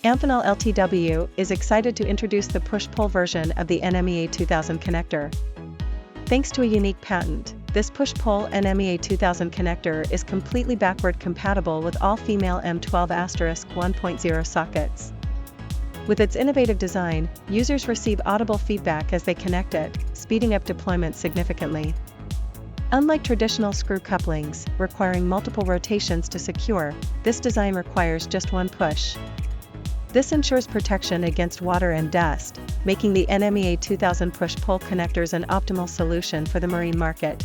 Amphenol LTW is excited to introduce the push-pull version of the NMEA2000 connector. Thanks to a unique patent, this push-pull NMEA2000 connector is completely backward compatible with all female M12*1.0 sockets. With its innovative design, users receive audible feedback as they connect it, speeding up deployment significantly. Unlike traditional screw couplings, requiring multiple rotations to secure, this design requires just one push. This ensures protection against water and dust, making the NMEA2000 push-pull connectors an optimal solution for the marine market.